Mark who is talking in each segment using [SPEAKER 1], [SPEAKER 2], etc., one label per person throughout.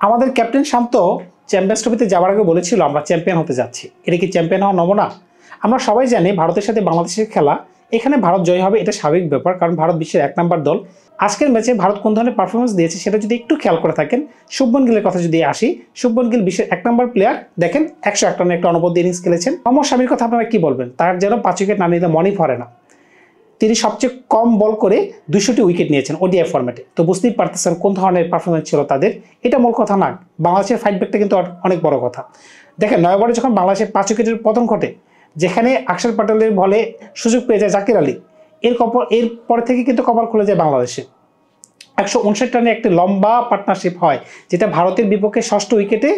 [SPEAKER 1] আমাদের ক্যাপ্টেন শান্ত চ্যাম্পিয়ন্স ট্রফিতে যাওয়ার আগে বলেছিল আমরা চ্যাম্পিয়ন হতে যাচ্ছি। এটা কি চ্যাম্পিয়ন হওয়া নমুনা? আমরা সবাই জানি ভারতের সাথে বাংলাদেশের খেলা, এখানে ভারত জয় হবে, এটা স্বাভাবিক ব্যাপার, কারণ ভারত বিশ্বের 1 নম্বর দল। আজকের ম্যাচে ভারত কোন ধরনের পারফরমেন্স দিয়েছে সেটা যদি একটু খেয়াল করে থাকেন, শুভমন গিলের কথা যদি আসি, শুভমন গিল বিশ্বের 1 নম্বর প্লেয়ার। দেখেন 101 রানের একটা অনবদ্য ইনিংস খেলেছেন। মোহাম্মদ শামির কথা আপনারা কি বলবেন? তার যেন 5 উইকেট না নিলে মনেই পড়ে না। তিনি সবচেয়ে কম বল করে 200টি উইকেট নিয়েছেন ওডিআই ফরম্যাটে। তো বুঝতেই পারতেছেন কোন ধরনের পারফরমেন্স ছিল তাদের। এটা মূল কথা না, বাংলাদেশের ফাইটব্যাকটা কিন্তু অনেক বড় কথা। দেখেন 9 ওভারে যখন বাংলাদেশের 5 উইকেটের পতন ঘটে, যেখানে আকসার প্যাটেলের বলে সুযোগ পেয়ে যায় জাকির আলী, এরপর থেকে কিন্তু কপাল খুলে যায় বাংলাদেশে। 159 রানে একটি লম্বা পার্টনারশিপ হয়, যেটা ভারতের বিপক্ষে 6ষ্ঠ উইকেটে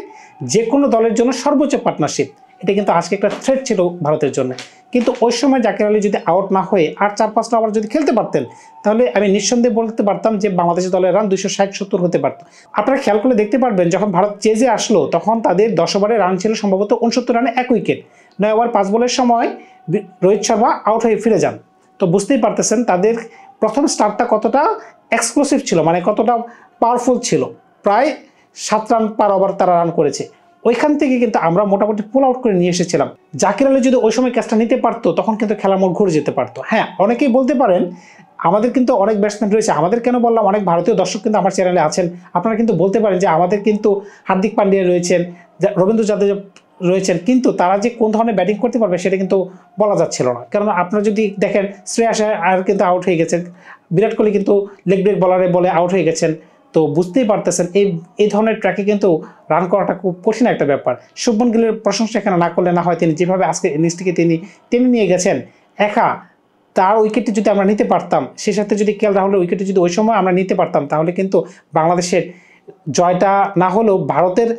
[SPEAKER 1] যে কোনো দলের জন্য সর্বোচ্চ পার্টনারশিপ। এটা কিন্তু আজকে একটা থ্রেট ছিল ভারতের জন্য। কিন্তু ওই সময় জাকির আলী যদি আউট না হয়ে আর 4-5টা ওভার যদি খেলতে পারতেন, তাহলে আমি নিঃসন্দেহে বলতে পারতাম যে বাংলাদেশের দলের রান 260-70 হতে পারত। আপনারা খেয়াল করলে দেখতে পারবেন, যখন ভারত চেজে আসলো তখন তাদের 10 ওভারে রান ছিল সম্ভবত 69 রানে 1 উইকেট। 9 ওভার 5 বলের সময় রোহিত শর্মা আউট হয়ে ফিরে যান। তো বুঝতেই পারতেছেন তাদের প্রথম স্টার্টটা কতটা এক্সক্লুসিভ ছিল, মানে কতটা পাওয়ারফুল ছিল। প্রায় 7 রান পার ওভার তারা রান করেছে। ওইখান থেকে কিন্তু আমরা মোটামুটি পুল আউট করে নিয়ে এসেছিলাম। জাকির আলী যদি ওই সময় ক্যাচটা নিতে পারতো, তখন কিন্তু খেলার মোড় ঘুরে যেতে পারতো। হ্যাঁ, অনেকেই বলতে পারেন আমাদের কিন্তু অনেক ব্যাটসম্যান রয়েছে, আমাদের কেন বললাম, অনেক ভারতীয় দর্শক কিন্তু আমার চ্যানেলে আছেন। আপনারা কিন্তু বলতে পারেন যে আমাদের কিন্তু হার্দিক পান্ডিয়া রয়েছেন, রবীন্দ্র জাদেজা রয়েছেন, কিন্তু তারা যে কোন ধরনের ব্যাটিং করতে পারবে সেটা কিন্তু বলা যাচ্ছিল না। কারণ আপনারা যদি দেখেন শ্রেয়াস আয়ার কিন্তু আউট হয়ে গেছেন, বিরাট কোহলি কিন্তু লেগ ব্রেক বলারে বলে আউট হয়ে গেছেন। তো বুঝতেই পারতেছেন এই ধরনের ট্র্যাকে কিন্তু রান করাটা খুব কঠিন একটা ব্যাপার। শুভমন গিলের প্রশংসা এখানে না করলে না হয়। তিনি যেভাবে আজকে ইনিংসটিকে তিনি টেনে নিয়ে গেছেন, একা তার উইকেটটি যদি আমরা নিতে পারতাম, সে সাথে যদি কেএল রাহুলের উইকেটটি যদি ওই সময় আমরা নিতে পারতাম, তাহলে কিন্তু বাংলাদেশের জয়টা না হলেও ভারতের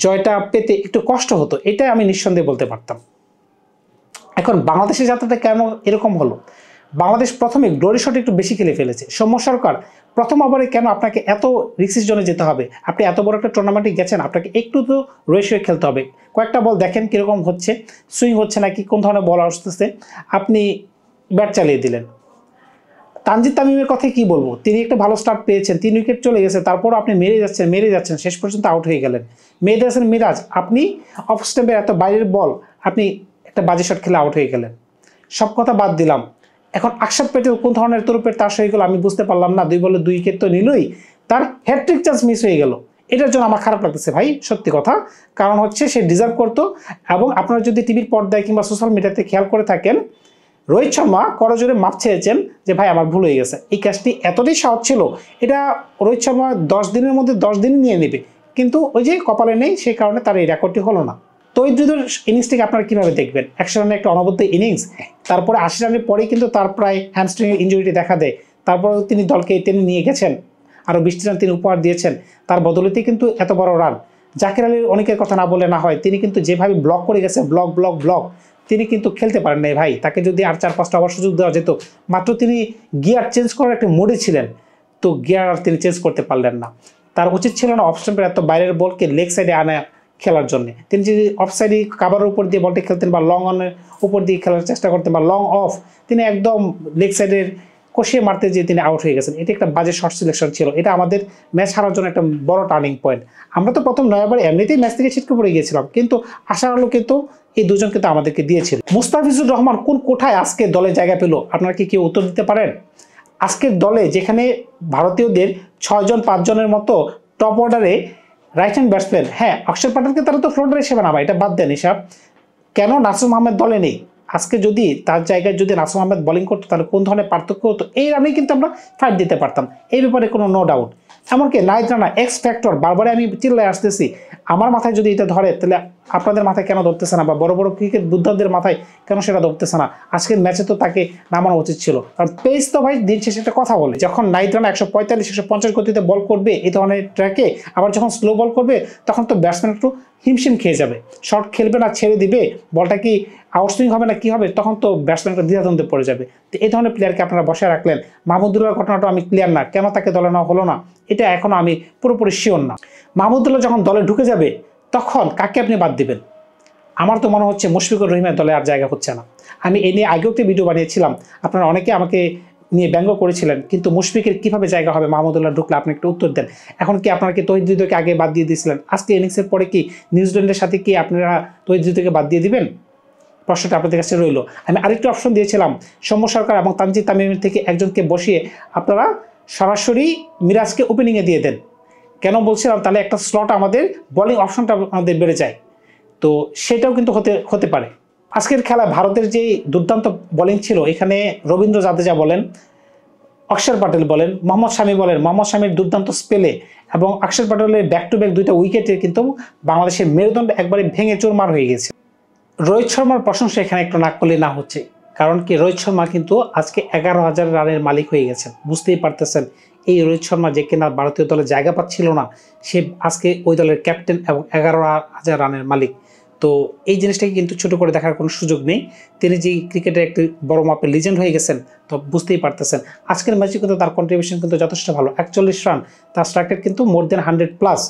[SPEAKER 1] জয়টা পেতে একটু কষ্ট হতো, এটাই আমি নিঃসন্দেহে বলতে পারতাম। এখন বাংলাদেশের যাত্রাটা কেন এরকম হলো? বাংলাদেশ প্রথমে গ্লোরি শট একটু বেশি খেলে ফেলেছে। সৌম্য সরকার প্রথম ওভারে কেন আপনাকে এত রিস্কের জন্য যেতে হবে? আপনি এত বড় একটা টুর্নামেন্টে গেছেন, আপনাকে একটু তো রয়েছে খেলতে হবে। কয়েকটা বল দেখেন কীরকম হচ্ছে, সুইং হচ্ছে নাকি, কোন ধরনের বল আসতেছে, আপনি ব্যাট চালিয়ে দিলেন। তানজিদ তামিমের কথা কি বলবো, তিনি একটা ভালো স্টার্ট পেয়েছেন, 3 উইকেট চলে গেছে, তারপরও আপনি মেরে যাচ্ছেন, শেষ পর্যন্ত আউট হয়ে গেলেন। মেহেদী হাসান মিরাজ, আপনি অফ স্টেম্পের এত বাইরের বল, আপনি একটা বাজে শট খেলে আউট হয়ে গেলেন। সব কথা বাদ দিলাম, এখন আকসার প্যাটেল কোন ধরনের তরুপের তাস হয়ে গেল আমি বুঝতে পারলাম না। 2 বলে 2 উইকেট তো নিলই, তার হ্যাট্রিক চান্স মিস হয়ে গেল। এটার জন্য আমার খারাপ লাগতেছে ভাই, সত্যি কথা। কারণ হচ্ছে সে ডিজার্ভ করতো। এবং আপনারা যদি টিভির পর্দায় কিংবা সোশ্যাল মিডিয়াতে খেয়াল করে থাকেন, রোহিত শর্মা করজোরে মাপ চেয়েছেন যে ভাই আমার ভুল হয়ে গেছে। এই ক্যাচটি এতটাই সহজ ছিল, এটা রোহিত শর্মা 10 দিনের মধ্যে 10 দিন নিয়ে নেবে, কিন্তু ওই যে কপালে নেই, সেই কারণে তার এই রেকর্ডটি হলো না। তো এই দুটোর ইনিংসটিকে আপনারা কীভাবে দেখবেন? 100 রানের একটা অনবদ্য ইনিংস, তারপরে 80 রানের পরেই কিন্তু তার প্রায় হ্যামস্ট্রিংয়ের ইঞ্জুরিটি দেখা দেয়। তারপরেও তিনি দলকে টেনে নিয়ে গেছেন, আরও 20টি রান তিনি উপহার দিয়েছেন, তার বদলেতে কিন্তু এত বড় রান। জাকির আলীর অনেকের কথা না বলে না হয়, তিনি কিন্তু যেভাবে ব্লক করে গেছে, ব্লক, তিনি কিন্তু খেলতে পারেন নাই ভাই। তাকে যদি আর 4-5টা ওভার সুযোগ দেওয়া যেত, মাত্র তিনি গিয়ার চেঞ্জ করার একটা মোডে ছিলেন, তো গিয়ার আর তিনি চেঞ্জ করতে পারলেন না। তার উচিত ছিল না অফ স্টাম্পের এত বাইরের বলকে লেগ সাইডে আনা খেলার জন্য। তিনি যদি অফ সাইডে কাভারের উপর দিয়ে বলটি খেলতেন, বা লং অনের উপর দিয়ে খেলার চেষ্টা করতেন, বা লং অফ, তিনি একদম লেগ সাইডের কষিয়ে মারতে যেয়ে তিনি আউট হয়ে গেছেন। এটা একটা বাজে শর্ট সিলেকশন ছিল, এটা আমাদের ম্যাচ হারার জন্য একটা বড় টার্নিং পয়েন্ট। আমরা তো প্রথম 9 ওভারে এমনিতেই ম্যাচ থেকে ছিটকে পড়ে গিয়েছিলাম, কিন্তু আশার আলো কিন্তু এই দুজন কিন্তু আমাদেরকে দিয়েছিল। মুস্তাফিজুর রহমান কোন কোঠায় আজকে দলে জায়গা পেল, আপনারা কি কেউ উত্তর দিতে পারেন? আজকের দলে যেখানে ভারতীয়দের 6 জন 5 জনের মতো টপ অর্ডারে রাইট হ্যান্ড ব্যাটসম্যান, হ্যাঁ অক্ষর প্যাটেলকে তারা তো ফ্লোটার হিসেবে নামা, এটা বাদ দেন হিসাব। কেন নাসুম আহমেদ দলে নেই? আজকে যদি তার জায়গায় যদি নাসুম আহমেদ বোলিং করতো, তাহলে কোন ধরনের পার্থক্য হতো? এই রানেই কিন্তু আমরা ফাইট দিতে পারতাম, এই ব্যাপারে কোনো নো ডাউট। এমনকি নাহিদ রানা এক্স ফ্যাক্টর, বারবারে আমি চিল্লায় আসতেছি, আমার মাথায় যদি এটা ধরে, তাহলে আপনাদের মাথায় কেন ধরতেছে না, বা বড় বড় ক্রিকেট বুদ্ধাদের মাথায় কেন সেটা ধরতেছে না? আজকের ম্যাচে তো তাকে নামানো উচিত ছিল। কারণ পেস তো ভাই দিন শেষে একটা কথা বলে, যখন নাহিদ রানা 145-150 গতিতে বল করবে এই ধরনের ট্র্যাকে, আবার যখন স্লো বল করবে, তখন তো ব্যাটসম্যান একটু হিমশিম খেয়ে যাবে, শর্ট খেলবে না, ছেড়ে দিবে, বলটা কি আউটসুইং হবে না কি হবে, তখন তো ব্যাটসম্যানটা দ্বিধাদ্বন্দ্বে পড়ে যাবে। তো এই ধরনের প্লেয়ারকে আপনারা বসায় রাখলেন। মাহমুদুল্লাহর ঘটনাটা আমি ক্লিয়ার না, কেন তাকে দলে নেওয়া হলো না, এটা এখনও আমি পুরোপুরি শিওর না। মাহমুদুল্লাহ যখন দলে ঢুকে যাবে, তখন কাকে আপনি বাদ দিবেন? আমার তো মনে হচ্ছে মুশফিকুর রহিমের দলে আর জায়গা হচ্ছে না। আমি এই নিয়ে আগেও একটি ভিডিও বানিয়েছিলাম, আপনারা অনেকে আমাকে নিয়ে ব্যঙ্গ করেছিলেন, কিন্তু মুশফিকের কিভাবে জায়গা হবে মাহমুদুল্লাহ ঢুকলে, আপনি একটা উত্তর দেন। এখন কি আপনারা কি তৌহিদ হৃদয়কে আগে বাদ দিয়ে দিয়েছিলেন? আজকে ইনিংসের পরে কি নিউজিল্যান্ডের সাথে কি আপনারা তৌহিদ হৃদয়কে বাদ দিয়ে দিবেন? প্রশ্নটা আপনাদের কাছে রইল। আমি আরেকটু অপশন দিয়েছিলাম, সৌম্য সরকার এবং তানজিদ তামিমের থেকে একজনকে বসিয়ে আপনারা সরাসরি মিরাজকে ওপেনিংয়ে দিয়ে দেন। কেন বলছিলাম, তাহলে একটা স্লট আমাদের বোলিং অপশনটা আমাদের বেড়ে যায়, তো সেটাও কিন্তু হতে পারে। আজকের খেলা ভারতের যে দুর্দান্ত বোলিং ছিল, এখানে রবীন্দ্র জাদেজা বলেন, অক্ষর প্যাটেল বলেন, মোহাম্মদ শামি বলেন, মোহাম্মদ শামির দুর্দান্ত স্পেলে এবং অক্ষর প্যাটেলের ব্যাক টু ব্যাক দুইটা উইকেটে কিন্তু বাংলাদেশের মেরুদণ্ড একবারে ভেঙে চুরমার হয়ে গেছে। রোহিত শর্মার প্রশংসা এখানে একটু না করলে না হচ্ছে, কারণ কি রোহিত শর্মা কিন্তু আজকে 11,000 রানের মালিক হয়ে গেছেন। বুঝতেই পারতেছেন, এই রোহিত শর্মা যে কিনা ভারতীয় দলে জায়গা পাচ্ছিল না, সে আজকে ওই দলের ক্যাপ্টেন এবং 11,000 রানের মালিক। তো এই জিনিসটাকে কিন্তু ছোট করে দেখার কোনো সুযোগ নেই। তিনি যে ক্রিকেটের একটি বড় মাপের লিজেন্ড হয়ে গেছেন, তো বুঝতেই পারতেছেন আজকের ম্যাচে কিন্তু তার কন্ট্রিবিউশন কিন্তু যথেষ্ট ভালো। 41 রান, তার স্ট্রাইক রেট কিন্তু মোর দেন 100+।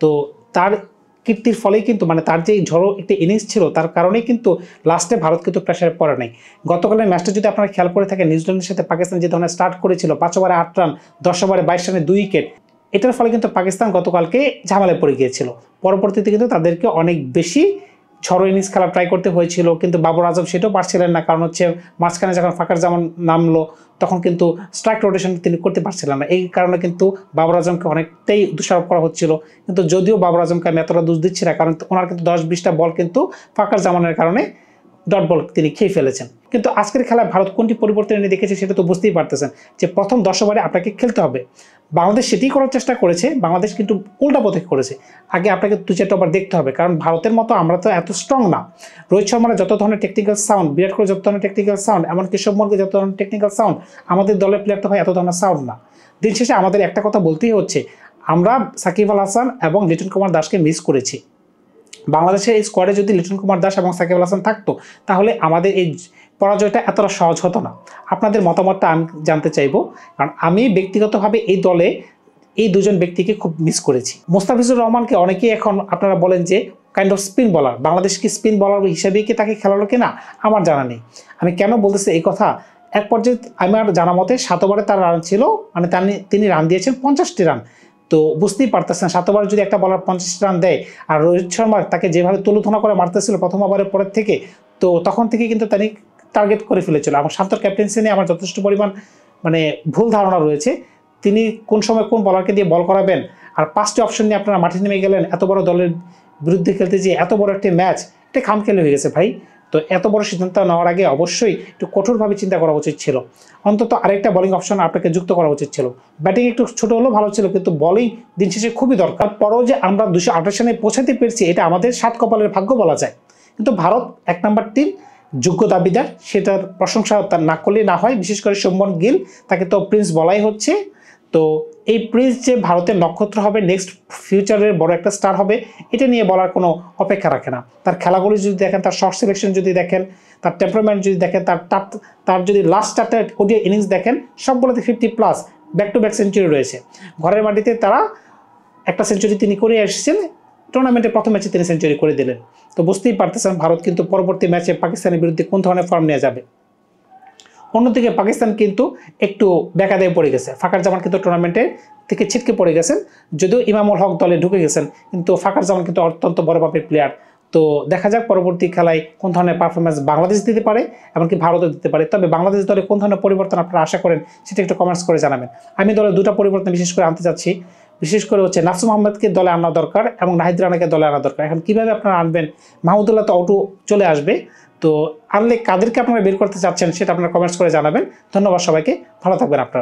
[SPEAKER 1] তো তার কীর্তির ফলেই কিন্তু মানে তার যে ঝড়ো একটি ইনিংস ছিল, তার কারণেই কিন্তু লাস্টে ভারত কিন্তু প্রেশারে পড়ে নাই। গতকালের ম্যাচটা যদি আপনারা খেয়াল করে থাকেন, নিউজিল্যান্ডের সাথে পাকিস্তান যে ধরনের স্টার্ট করেছিল, 5 ওভারে 8 রান, 10 ওভারে 22 রানে 2 উইকেট, এটার ফলে কিন্তু পাকিস্তান গতকালকে ঝামেলায় পড়ে গিয়েছিল। পরবর্তীতে কিন্তু তাদেরকে অনেক বেশি ঝড়ো ইনিংস খেলা ট্রাই করতে হয়েছিল, কিন্তু বাবর আজম সেটাও পারছিলেন না, কারণ হচ্ছে মাঝখানে যখন ফাকার জামান নামলো তখন কিন্তু স্ট্রাইক রোটেশন তিনি করতে পারছিলেন না। এই কারণে কিন্তু বাবর আজমকে অনেকটাই দোষারোপ করা হচ্ছিল। কিন্তু যদিও বাবর আজমকে আমি এতটা দোষ দিচ্ছি না, কারণ ওনার কিন্তু 10-20টা বল কিন্তু ফাকার জামানের কারণে ডট বল তিনি খেয়ে ফেলেছেন। কিন্তু আজকের খেলায় ভারত কোনটি পরিবর্তন এনে দেখেছে সেটা তো বুঝতেই পারতেছেন, যে প্রথম 10 ওভারে আপনাকে খেলতে হবে। বাংলাদেশ সেটাই করার চেষ্টা করেছে, বাংলাদেশ কিন্তু উল্টা পথে করেছে। আগে আপনাকে 2-4টা ওভার দেখতে হবে, কারণ ভারতের মতো আমরা তো এত স্ট্রং না। রোহিত শর্মার যত ধরনের টেকনিক্যাল সাউন্ড, বিরাট কোহলি যত ধরনের টেকনিক্যাল সাউন্ড, এমনকি শুভমন যত ধরনের টেকনিক্যাল সাউন্ড, আমাদের দলের প্লেয়ার তো হয় এত ধরনের সাউন্ড না। দিন শেষে আমাদের একটা কথা বলতেই হচ্ছে, আমরা সাকিব আল হাসান এবং লিটন কুমার দাসকে মিস করেছি। বাংলাদেশের এই স্কোয়াডে যদি লিটন কুমার দাস এবং সাকিব আল হাসান থাকতো, তাহলে আমাদের এই পরাজয়টা এতটা সহজ হতো না। আপনাদের মতামতটা আমি জানতে চাইবো, কারণ আমি ব্যক্তিগতভাবে এই দলে এই দুজন ব্যক্তিকে খুব মিস করেছি। মোস্তাফিজুর রহমানকে অনেকেই এখন আপনারা বলেন যে কাইন্ড অফ স্পিন বলার, বাংলাদেশ কি স্পিন বলার হিসেবেই কি তাকে খেলালো কিনা আমার জানা নেই। আমি কেন বলতেছি এই কথা, এক পর্যায়ে আমার জানা মতে 7 ওভারে তার রান ছিল, মানে তিনি রান দিয়েছেন 50টি রান। তো বুঝতেই পারতেছেন 7 ওভারে যদি একটা বলার 50 রান দেয়, আর রোহিত শর্মা তাকে যেভাবে তুলুধনা করে মারতেছিল প্রথম ওভারের পরের থেকে, তো তখন থেকে কিন্তু তিনি টার্গেট করে ফেলেছিল। এবং শান্তর ক্যাপ্টেন্সি নিয়ে আমার যথেষ্ট পরিমাণ মানে ভুল ধারণা রয়েছে, তিনি কোন সময় কোন বলারকে দিয়ে বল করাবেন। আর 5টি অপশন নিয়ে আপনারা মাঠে নেমে গেলেন এত বড় দলের বিরুদ্ধে খেলতে, যে এত বড় একটি ম্যাচ, এটা খামখেয়ালি হয়ে গেছে ভাই। তো এত বড় সিদ্ধান্ত নেওয়ার আগে অবশ্যই একটু কঠোরভাবে চিন্তা করা উচিত ছিল। অন্তত আরেকটা বোলিং অপশন আপনাকে যুক্ত করা উচিত ছিল। ব্যাটিং একটু ছোট হলেও ভালো ছিল, কিন্তু বোলিং দিন শেষে খুবই দরকার। পরেও যে আমরা 228 রানে পৌঁছাতে পেরেছি, এটা আমাদের 7 কপালের ভাগ্য বলা যায়। কিন্তু ভারত 1 নাম্বার টিম, যোগ্য দাবিদার, সেটার প্রশংসা তার না করলে না হয়। বিশেষ করে শুভমন গিল, তাকে তো প্রিন্স বলাই হচ্ছে। তো এই প্রিন্স যে ভারতের নক্ষত্র হবে, নেক্সট ফিউচারের বড় একটা স্টার হবে, এটা নিয়ে বলার কোনো অপেক্ষা রাখে না। তার খেলাগুলি যদি দেখেন, তার শর্ট সিলেকশন যদি দেখেন, তার টেম্পারমেন্ট যদি দেখেন, তার যদি লাস্ট 4টা ওডিআই ইনিংস দেখেন, সবগুলোতে 50+ ব্যাক টু ব্যাক সেঞ্চুরি রয়েছে। ঘরের মাটিতে তারা একটা সেঞ্চুরি তিনি করে এসেছেন, টুর্নামেন্টের প্রথম ম্যাচে তিনি সেঞ্চুরি করে দিলেন। তো বুঝতেই পারতেছেন ভারত কিন্তু পরবর্তী ম্যাচে পাকিস্তানের বিরুদ্ধে কোন ধরনের ফর্ম নিয়ে যাবে। অন্যদিকে পাকিস্তান কিন্তু একটু বেকায়দায় পড়ে গেছে। ফাকার জামান কিন্তু টুর্নামেন্টের থেকে ছিটকে পড়ে গেছেন, যদিও ইমামুল হক দলে ঢুকে গেছেন, কিন্তু ফাকার জামান কিন্তু অত্যন্ত বড় মাপের প্লেয়ার। তো দেখা যাক পরবর্তী খেলায় কোন ধরনের পারফরমেন্স বাংলাদেশ দিতে পারে, এমনকি ভারতও দিতে পারে। তবে বাংলাদেশ দলে কোন ধরনের পরিবর্তন আপনারা আশা করেন সেটা একটু কমেন্টস করে জানাবেন। আমি দলে 2টা পরিবর্তন বিশেষ করে আনতে চাচ্ছি। বিশেষ করে হচ্ছে নাসুম আহমেদকে দলে আনা দরকার এবং নাহিদ রানাকে দলে আনা দরকার। এখন কীভাবে আপনারা আনবেন? মাহমুদুল্লাহ তো আউটও চলে আসবে, তো আনলে কাদেরকে আপনারা বের করতে চাচ্ছেন সেটা আপনারা কমেন্টস করে জানাবেন। ধন্যবাদ সবাইকে, ভালো থাকবেন আপনারা।